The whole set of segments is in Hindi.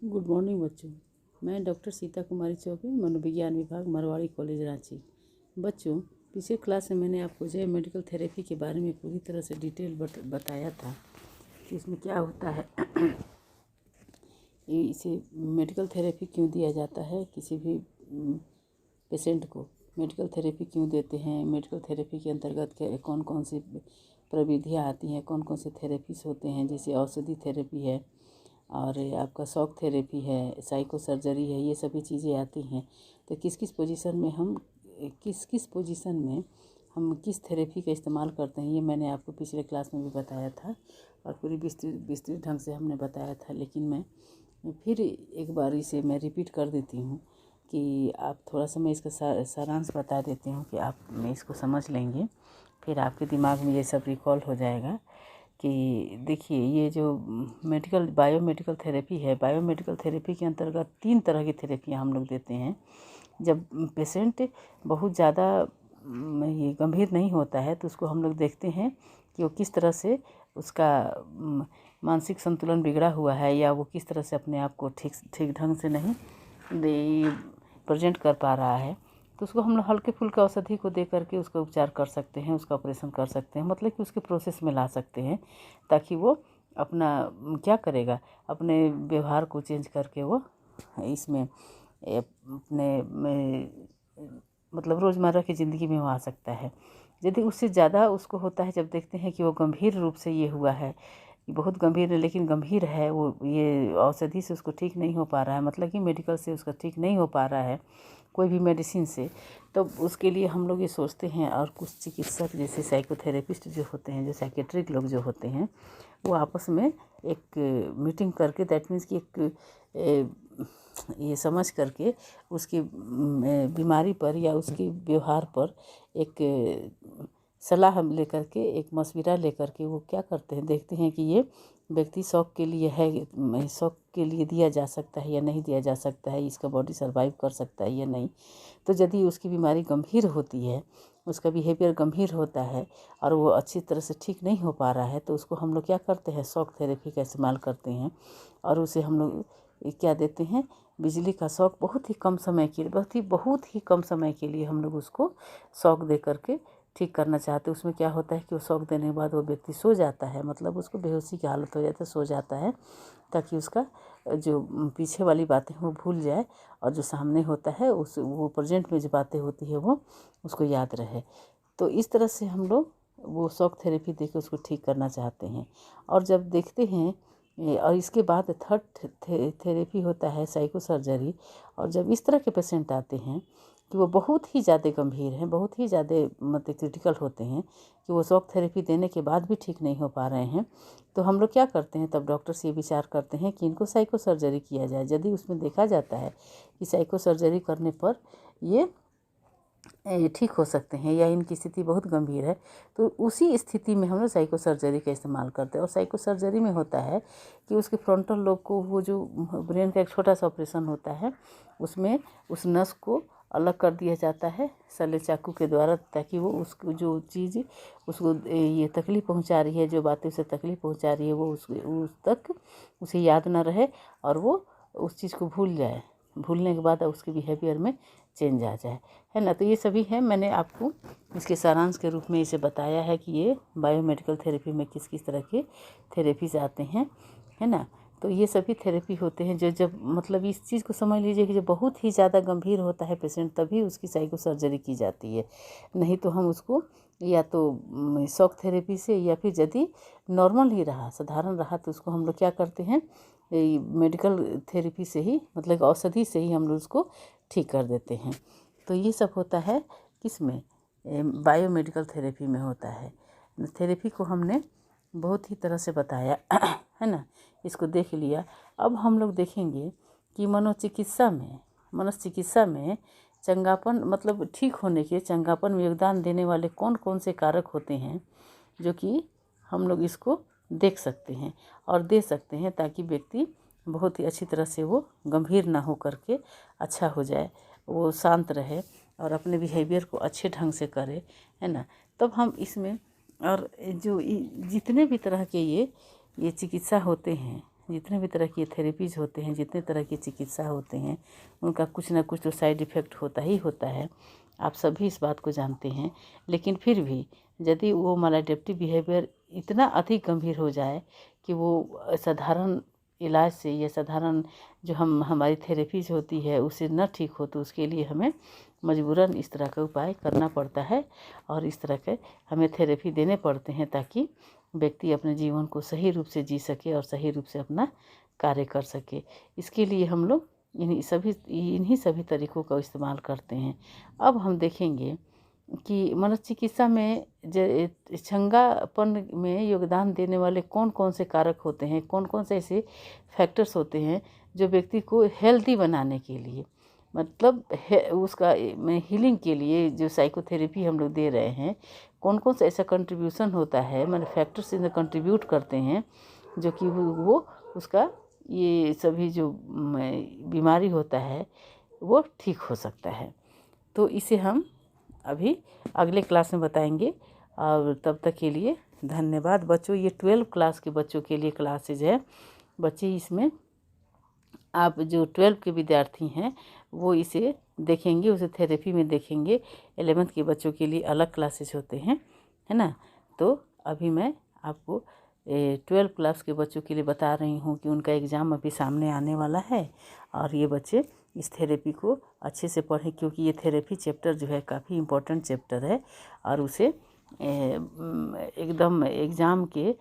गुड मॉर्निंग बच्चों। मैं डॉक्टर सीता कुमारी चौबे, मनोविज्ञान विभाग, मारवाड़ी कॉलेज, रांची। बच्चों, पिछले क्लास में मैंने आपको जैव मेडिकल थेरेपी के बारे में पूरी तरह से डिटेल बताया था कि इसमें क्या होता है। इसे मेडिकल थेरेपी क्यों दिया जाता है, किसी भी पेशेंट को मेडिकल थेरेपी क्यों देते हैं, मेडिकल थेरेपी के अंतर्गत कौन कौन सी प्रविधियाँ आती हैं, कौन कौन से थेरेपीज होते हैं, जैसे औषधि थेरेपी है और आपका शॉक थेरेपी है, साइको सर्जरी है, ये सभी चीज़ें आती हैं। तो किस किस पोजीशन में हम किस थेरेपी का इस्तेमाल करते हैं, ये मैंने आपको पिछले क्लास में भी बताया था और पूरी विस्तृत ढंग से हमने बताया था। लेकिन मैं फिर एक बार इसे मैं रिपीट कर देती हूँ कि आप थोड़ा सा मैं इसका सारांश बता देती हूँ कि आप मैं इसको समझ लेंगे, फिर आपके दिमाग में ये सब रिकॉल हो जाएगा। कि देखिए, ये जो बायोमेडिकल थेरेपी है, बायोमेडिकल थेरेपी के अंतर्गत 3 तरह की थेरेपियाँ हम लोग देते हैं। जब पेशेंट बहुत ज़्यादा ये गंभीर नहीं होता है तो उसको हम लोग देखते हैं कि वो किस तरह से उसका मानसिक संतुलन बिगड़ा हुआ है, या वो किस तरह से अपने आप को ठीक ढंग से नहीं प्रेजेंट कर पा रहा है। तो उसको हम लोग हल्के फुल्के औषधि को दे करके उसका उपचार कर सकते हैं, उसका ऑपरेशन कर सकते हैं, मतलब कि उसके प्रोसेस में ला सकते हैं, ताकि वो अपना क्या करेगा, अपने व्यवहार को चेंज करके वो इसमें अपने मतलब रोज़मर्रा की ज़िंदगी में वो आ सकता है। यदि उससे ज़्यादा उसको होता है, जब देखते हैं कि वो गंभीर रूप से ये हुआ है, बहुत गंभीर है, लेकिन गंभीर है वो, ये औषधि से उसको ठीक नहीं हो पा रहा है, मतलब कि मेडिकल से उसका ठीक नहीं हो पा रहा है, कोई भी मेडिसिन से, तो उसके लिए हम लोग ये सोचते हैं, और कुछ चिकित्सक जैसे साइकोथेरेपिस्ट जो होते हैं, जो साइकेट्रिक लोग जो होते हैं, वो आपस में एक मीटिंग करके, दैट मीन्स कि एक ये समझ करके उसकी बीमारी पर या उसके व्यवहार पर एक सलाह लेकर के, एक मशविरा लेकर के वो क्या करते हैं, देखते हैं कि ये व्यक्ति शौक के लिए है, शौक के लिए दिया जा सकता है या नहीं दिया जा सकता है, इसका बॉडी सर्वाइव कर सकता है या नहीं। तो यदि उसकी बीमारी गंभीर होती है, उसका बिहेवियर गंभीर होता है और वो अच्छी तरह से ठीक नहीं हो पा रहा है, तो उसको हम लोग क्या करते हैं, शॉक थेरेपी का इस्तेमाल करते हैं। और उसे हम लोग क्या देते हैं, बिजली का शॉक, बहुत ही कम समय के लिए, बहुत ही कम समय के लिए हम लोग उसको शॉक दे करके ठीक करना चाहते हैं। उसमें क्या होता है कि वो शॉक देने के बाद वो व्यक्ति सो जाता है, मतलब उसको बेहोशी की हालत हो जाती है, सो जाता है, ताकि उसका जो पीछे वाली बातें वो भूल जाए और जो सामने होता है वो प्रेजेंट में जो बातें होती है वो उसको याद रहे। तो इस तरह से हम लोग वो शॉक थेरेपी देकर उसको ठीक करना चाहते हैं। और जब देखते हैं, और इसके बाद थर्ड थेरेपी होता है साइको सर्जरी। और जब इस तरह के पेशेंट आते हैं कि वो बहुत ही ज़्यादा गंभीर हैं, बहुत ही ज़्यादा मतलब क्रिटिकल होते हैं, कि वो शॉक थेरेपी देने के बाद भी ठीक नहीं हो पा रहे हैं, तो हम लोग क्या करते हैं, तब डॉक्टर्स ये विचार करते हैं कि इनको साइको सर्जरी किया जाए। यदि उसमें देखा जाता है कि साइको सर्जरी करने पर ये ठीक हो सकते हैं या इनकी स्थिति बहुत गंभीर है, तो उसी स्थिति में हम लोग साइको सर्जरी का इस्तेमाल करते हैं। और साइको सर्जरी में होता है कि उसके फ्रंटल लोब को, वो जो ब्रेन का एक छोटा सा ऑपरेशन होता है, उसमें उस नस को अलग कर दिया जाता है सले चाकू के द्वारा, ताकि वो उसको जो चीज़ उसको ये तकलीफ़ पहुंचा रही है, जो बातें उसे तकलीफ़ पहुंचा रही है, वो उस तक उसे याद ना रहे और वो उस चीज़ को भूल जाए। भूलने के बाद उसके बिहेवियर में चेंज आ जाए, है ना। तो ये सभी है, मैंने आपको इसके सारांश के रूप में इसे बताया है कि ये बायोमेडिकल थेरेपी में किस किस तरह के थेरेपीज आते हैं, है ना। तो ये सभी थेरेपी होते हैं जो, जब मतलब इस चीज़ को समझ लीजिए कि जब बहुत ही ज़्यादा गंभीर होता है पेशेंट, तभी उसकी साइको सर्जरी की जाती है। नहीं तो हम उसको या तो शॉक थेरेपी से, या फिर यदि नॉर्मल ही रहा, साधारण रहा, तो उसको हम लोग क्या करते हैं, मेडिकल थेरेपी से ही, मतलब औषधि से ही हम लोग उसको ठीक कर देते हैं। तो ये सब होता है किसमें, बायोमेडिकल थेरेपी में होता है। थेरेपी को हमने बहुत ही तरह से बताया है ना, इसको देख लिया। अब हम लोग देखेंगे कि मनोचिकित्सा में चंगापन, मतलब ठीक होने के, चंगापन में योगदान देने वाले कौन कौन से कारक होते हैं, जो कि हम लोग इसको देख सकते हैं और दे सकते हैं, ताकि व्यक्ति बहुत ही अच्छी तरह से वो गंभीर ना हो करके अच्छा हो जाए, वो शांत रहे और अपने बिहेवियर को अच्छे ढंग से करे, है ना। तब हम इसमें, और जो जितने भी तरह के ये चिकित्सा होते हैं, जितने भी तरह की थेरेपीज़ होते हैं, जितने तरह की चिकित्सा होते हैं, उनका कुछ ना कुछ तो साइड इफ़ेक्ट होता ही होता है। आप सभी इस बात को जानते हैं। लेकिन फिर भी यदि वो मालाडेप्टिव बिहेवियर इतना अधिक गंभीर हो जाए कि वो साधारण इलाज से या साधारण जो हमारी थेरेपीज़ होती है उससे न ठीक हो, तो उसके लिए हमें मजबूरन इस तरह का उपाय करना पड़ता है और इस तरह के हमें थेरेपी देने पड़ते हैं, ताकि व्यक्ति अपने जीवन को सही रूप से जी सके और सही रूप से अपना कार्य कर सके। इसके लिए हम लोग इन्हीं सभी तरीक़ों का इस्तेमाल करते हैं। अब हम देखेंगे कि मनोचिकित्सा में छंगापन में योगदान देने वाले कौन कौन से कारक होते हैं, कौन कौन से ऐसे फैक्टर्स होते हैं जो व्यक्ति को हेल्दी बनाने के लिए, मतलब उसका हीलिंग के लिए जो साइकोथेरेपी हम लोग दे रहे हैं, कौन कौन सा ऐसा कंट्रीब्यूशन होता है, मतलब फैक्टर्स इनमें कंट्रीब्यूट करते हैं जो कि वो उसका ये सभी जो बीमारी होता है वो ठीक हो सकता है। तो इसे हम अभी अगले क्लास में बताएंगे। और तब तक के लिए धन्यवाद बच्चों। ये 12 क्लास के बच्चों के लिए क्लासेज है। बच्चे इसमें आप जो 12 के विद्यार्थी हैं वो इसे देखेंगे, उसे थेरेपी में देखेंगे। 11th के बच्चों के लिए अलग क्लासेज होते हैं, है ना। तो अभी मैं आपको 12 क्लास के बच्चों के लिए बता रही हूँ कि उनका एग्ज़ाम अभी सामने आने वाला है और ये बच्चे इस थेरेपी को अच्छे से पढ़ें, क्योंकि ये थेरेपी चैप्टर जो है काफ़ी इम्पोर्टेंट चैप्टर है और उसे एकदम एग्ज़ाम के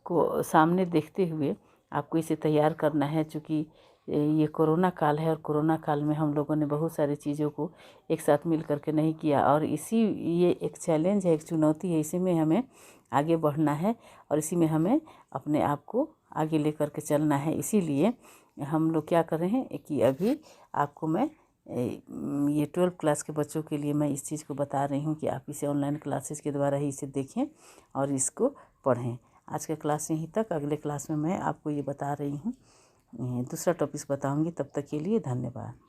को सामने देखते हुए आपको इसे तैयार करना है। चूँकि ये कोरोना काल है और कोरोना काल में हम लोगों ने बहुत सारी चीज़ों को एक साथ मिल करके नहीं किया और ये एक चैलेंज है, एक चुनौती है। इसी में हमें आगे बढ़ना है और इसी में हमें अपने आप को आगे लेकर के चलना है। इसीलिए हम लोग क्या कर रहे हैं कि अभी आपको मैं ये 12 क्लास के बच्चों के लिए मैं इस चीज़ को बता रही हूँ कि आप इसे ऑनलाइन क्लासेस के द्वारा ही इसे देखें और इसको पढ़ें। आज का क्लास यहीं तक। अगले क्लास में मैं आपको ये बता रही हूँ, दूसरा टॉपिक बताऊँगी। तब तक के लिए धन्यवाद।